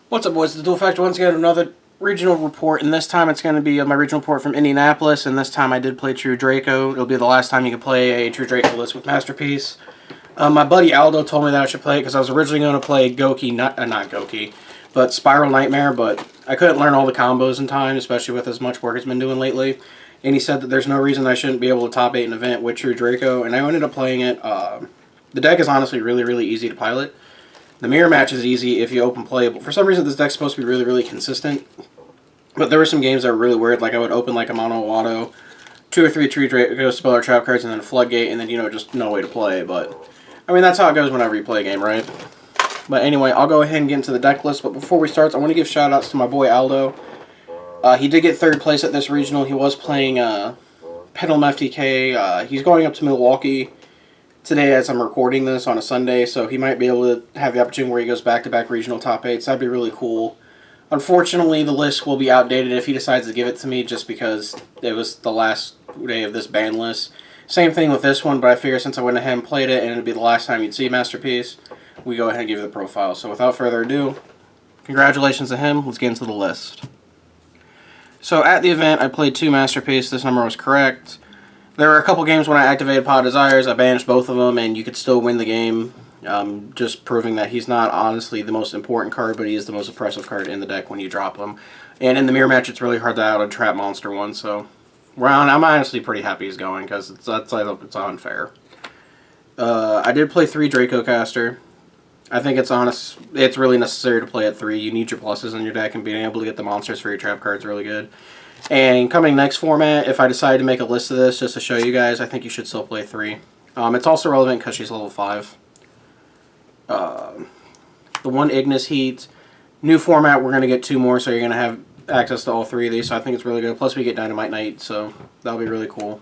What's up, boys? The Dual Factor once again, another regional report, and this time it's going to be my regional report from Indianapolis, and this time I did play True Draco. It'll be the last time you can play a True Draco list with Masterpiece. My buddy Aldo told me that I should play it because I was originally going to play Goki, not Goki, but Spiral Nightmare, but I couldn't learn all the combos in time, especially with as much work it's been doing lately. And he said that there's no reason I shouldn't be able to top 8 an event with True Draco, and I ended up playing it. The deck is honestly really easy to pilot. The mirror match is easy if you open playable. For some reason, this deck's supposed to be really consistent. But there were some games that were really weird. Like I would open like a mono auto, 2 or 3 True Draco spell or trap cards, and then a Floodgate, and then, you know, just no way to play. But, I mean, that's how it goes whenever you play a game, right? But anyway, I'll go ahead and get into the deck list. But before we start, I want to give shout-outs to my boy Aldo. He did get 3rd place at this regional. He was playing Pendulum FTK. He's going up to Milwaukee today as I'm recording this on a Sunday, so he might be able to have the opportunity where he goes back-to-back regional top 8s. That'd be really cool. Unfortunately, the list will be outdated if he decides to give it to me just because it was the last day of this ban list. Same thing with this one, but I figure since I went ahead and played it and it'd be the last time you'd see Masterpiece, we go ahead and give you the profile. So without further ado, congratulations to him. Let's get into the list. So at the event, I played 2 Masterpiece. This number was correct. There were a couple games when I activated Pot of Desires. I banished both of them, and you could still win the game. Just proving that he's not honestly the most important card, but he is the most oppressive card in the deck when you drop him. And in the mirror match, it's really hard to out-trap Monster one, so I'm honestly pretty happy he's going, because it's unfair. I did play 3 Draco Caster. I think it's really necessary to play at 3. You need your pluses in your deck, and being able to get the monsters for your trap cards is really good. And coming next format, if I decide to make a list of this just to show you guys, I think you should still play 3. It's also relevant because she's level 5. The 1 Ignis Heat. New format, we're going to get 2 more, so you're going to have access to all 3 of these, so I think it's really good. Plus we get Dynamite Knight, so that'll be really cool.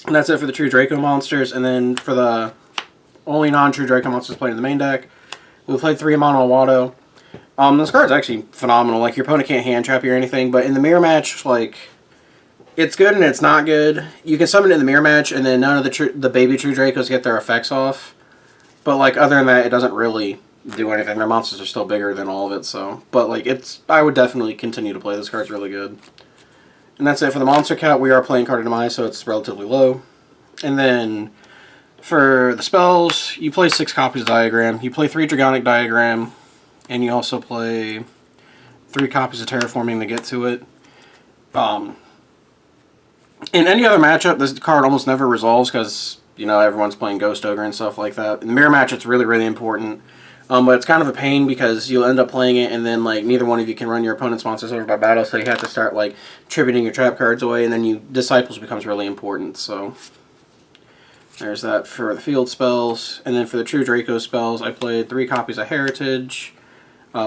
And that's it for the True Draco monsters, and then for the only non-True Draco monsters played in the main deck, we played 3 Mono Watto. This card's actually phenomenal. Like, your opponent can't hand trap you or anything, but in the mirror match, like, it's good and it's not good. You can summon it in the mirror match, and then none of the baby True Dracos get their effects off. But, like, other than that, it doesn't really do anything. Their monsters are still bigger than all of it, so. But, like, I would definitely continue to play. This card's really good. And that's it for the monster count. We are playing Card of Demise, so it's relatively low. And then, for the spells, you play 6 copies of Diagram. You play 3 Dragonic Diagram. And you also play 3 copies of Terraforming to get to it. In any other matchup, this card almost never resolves because, you know, everyone's playing Ghost Ogre and stuff like that. In the mirror match, it's really important. But it's kind of a pain because you'll end up playing it and then, like, neither one of you can run your opponent's monsters over by battle, so you have to start, like, tributing your trap cards away, and then Disciples becomes really important, so there's that for the field spells. And then for the True Draco spells, I played 3 copies of Heritage.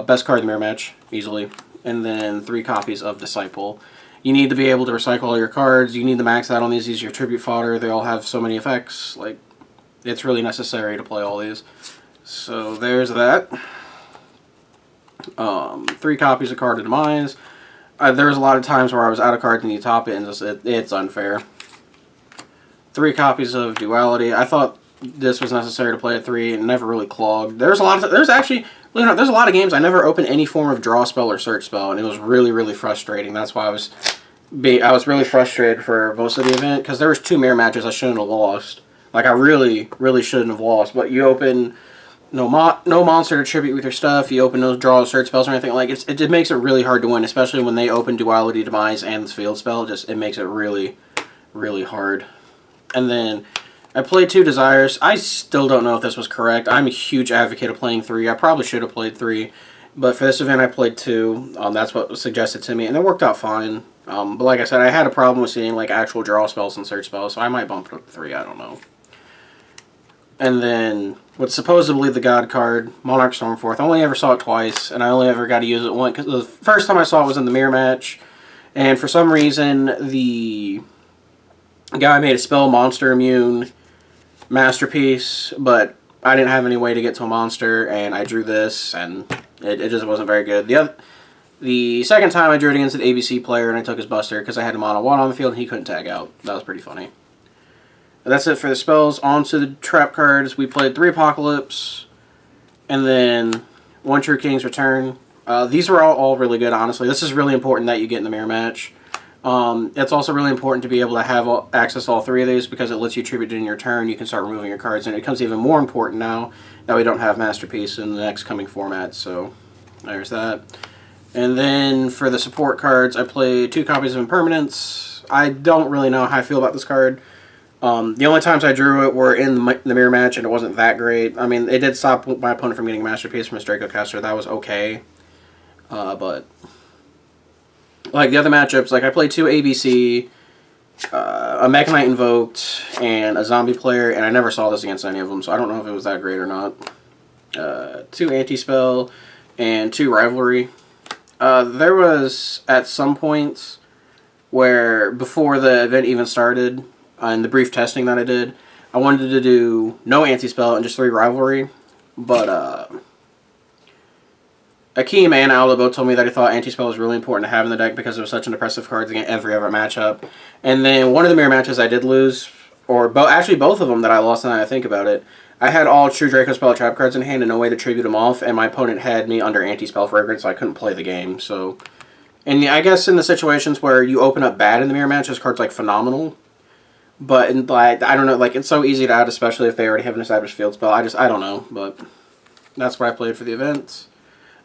Best card in the mirror match, easily. And then 3 copies of Disciple. You need to be able to recycle all your cards. You need to max out on these. These are your tribute fodder. They all have so many effects. Like, it's really necessary to play all these. So there's that. 3 copies of Card of Demise. There was a lot of times where I was out of cards and you top it, and it's unfair. 3 copies of Duality. I thought this was necessary to play at 3 and never really clogged. There's a lot of games I never opened any form of draw spell or search spell, and it was really frustrating. That's why I was really frustrated for most of the event, because there was 2 mirror matches I shouldn't have lost. Like, I really shouldn't have lost. But you open no monster to tribute with your stuff. You open no draw or search spells or anything. Like, it makes it really hard to win, especially when they open Duality, Demise, and this field spell. It makes it really hard. And then I played 2 Desires. I still don't know if this was correct. I'm a huge advocate of playing 3. I probably should have played 3. But for this event, I played 2. That's what was suggested to me, and it worked out fine. But like I said, I had a problem with seeing like actual draw spells and search spells, so I might bump it up to 3. I don't know. And then, what's supposedly the God card, Monarch Stormforth. I only ever saw it twice, and I only ever got to use it once, because the first time I saw it was in the mirror match. And for some reason, the guy made a spell monster immune Masterpiece, but I didn't have any way to get to a monster, and I drew this, and it just wasn't very good. The second time I drew it against an ABC player, and I took his Buster because I had him on a 1 on the field, and he couldn't tag out. That was pretty funny. But that's it for the spells. On to the trap cards. We played 3 Apocalypse, and then 1 True King's Return. These are all really good, honestly. This is really important that you get in the mirror match. It's also really important to be able to have access to all 3 of these because it lets you tribute in your turn. You can start removing your cards, and it becomes even more important now that we don't have Masterpiece in the next coming format. So there's that. And then for the support cards, I played 2 copies of Impermanence. I don't really know how I feel about this card. The only times I drew it were in the mirror match, and it wasn't that great. I mean, it did stop my opponent from getting a Masterpiece from his Draco caster. That was okay. But like the other matchups, like I played 2 ABC, a Mech Knight Invoked, and a Zombie player, and I never saw this against any of them, so I don't know if it was that great or not. 2 Anti-Spell, and 2 Rivalry. There was, at some points, where before the event even started, in the brief testing that I did, I wanted to do no Anti-Spell and just 3 Rivalry, but Akeem and Aldo both told me that he thought Anti-Spell was really important to have in the deck because it was such an impressive card against every other matchup. And then one of the mirror matches I did lose, or actually both of them that I lost now that I think about it, I had all True Draco Spell Trap cards in hand and no way to tribute them off, and my opponent had me under Anti-Spell Fragrance, so I couldn't play the game. So, and I guess in the situations where you open up bad in the mirror match, this card's like phenomenal. But in, like, I don't know, like it's so easy to add, especially if they already have an established field spell. I don't know, but that's what I played for the events.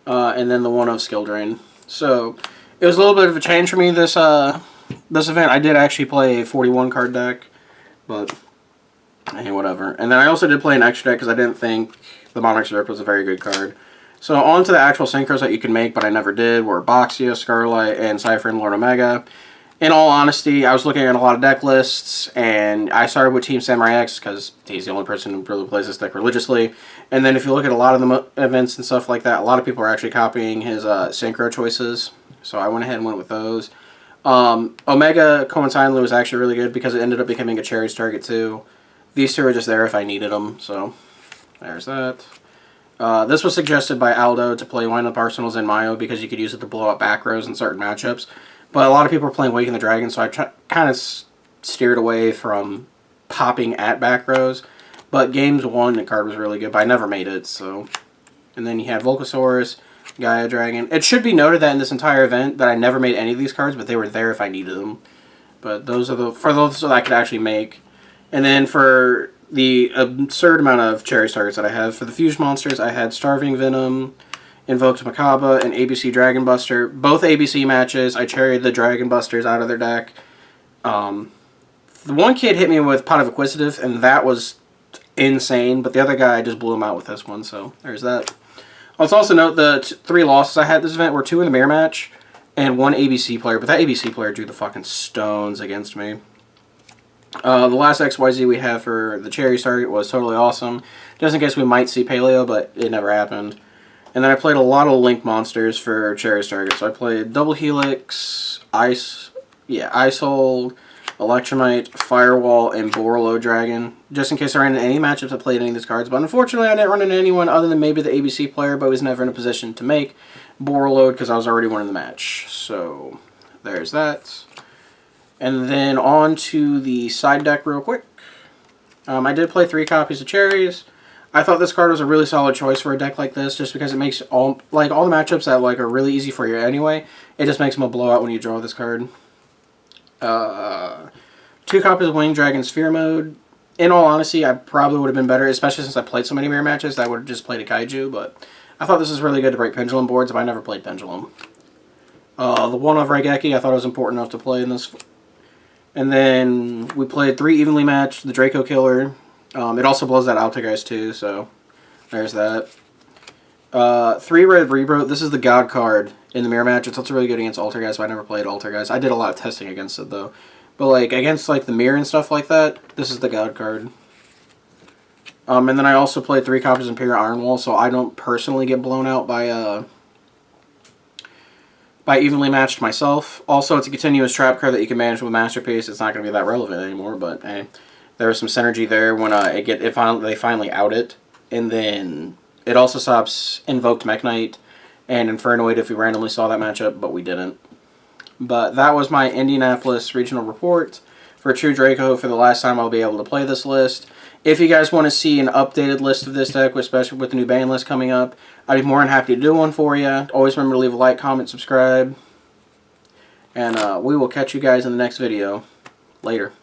And then the one of Skill Drain. So it was a little bit of a change for me this event. I did actually play a 41 card deck, but hey, whatever. And then I also did play an extra deck because I didn't think the Monarch's Rip was a very good card. So on to the actual synchros that you can make, but I never did, were Boxia, Scarlet, and Cypher and Lord Omega. In all honesty, I was looking at a lot of deck lists, and I started with Team Samurai X because he's the only person who really plays this deck religiously. And then if you look at a lot of the events and stuff like that, a lot of people are actually copying his synchro choices. So I went ahead and went with those. Omega coincidentally was actually really good because it ended up becoming a Cherries target too. These 2 are just there if I needed them, so there's that. This was suggested by Aldo to play Wind Up Arsenals in Mayo because you could use it to blow up back rows in certain matchups. But a lot of people are playing Waking the Dragon, so I kind of steered away from popping at back rows. But games 1, the card was really good, but I never made it, so. And then you had Volcasaurus, Gaia Dragon. It should be noted that in this entire event that I never made any of these cards, but they were there if I needed them. But those are for those that I could actually make. And then for the absurd amount of Cherries targets that I have, for the Fuse monsters, I had Starving Venom, Invoked Makaba, and ABC Dragon Buster. Both ABC matches, I cherried the Dragon Busters out of their deck. The one kid hit me with Pot of Acquisitive, and that was insane, but the other guy just blew him out with this one, so there's that. Let's also note the 3 losses I had this event were 2 in the mirror match and 1 ABC player, but that ABC player drew the fucking stones against me. The last XYZ we have for the Cherries target was totally awesome, just in case we might see Paleo, but it never happened. And then I played a lot of Link monsters for Cherries target. So I played Double Helix, Icehold, Electromite, Firewall, and Borolo Dragon. Just in case I ran into any matchups, I played any of these cards. But unfortunately, I didn't run into anyone other than maybe the ABC player, but was never in a position to make Borolo because I was already winning the match. So there's that. And then on to the side deck real quick. I did play 3 copies of Cherries. I thought this card was a really solid choice for a deck like this, just because it makes all the matchups that are really easy for you anyway. It just makes them a blowout when you draw this card. 2 copies of Winged Dragon Sphere Mode. In all honesty, I probably would have been better, especially since I played so many mirror matches. I would have just played a Kaiju, but I thought this was really good to break Pendulum boards, but I never played Pendulum. The one of Raigeki I thought it was important enough to play in this. And then we played 3 evenly matched, the Draco Killer. It also blows that Altergeist too, so there's that. 3 red Rebro. This is the God card in the mirror match. It's also really good against Altergeist, but I never played Altergeist. I did a lot of testing against it though. But like against like the mirror and stuff like that, this is the God card. And then I also played 3 copies of Imperial Ironwall, so I don't personally get blown out by evenly matched myself. Also, it's a continuous trap card that you can manage with Masterpiece. It's not going to be that relevant anymore, but hey. There was some synergy there when they finally out it. And then it also stops Invoked Mech Knight and Infernoid if we randomly saw that matchup, but we didn't. But that was my Indianapolis regional report for True Draco for the last time I'll be able to play this list. If you guys want to see an updated list of this deck, especially with the new ban list coming up, I'd be more than happy to do one for you. Always remember to leave a like, comment, subscribe. And we will catch you guys in the next video. Later.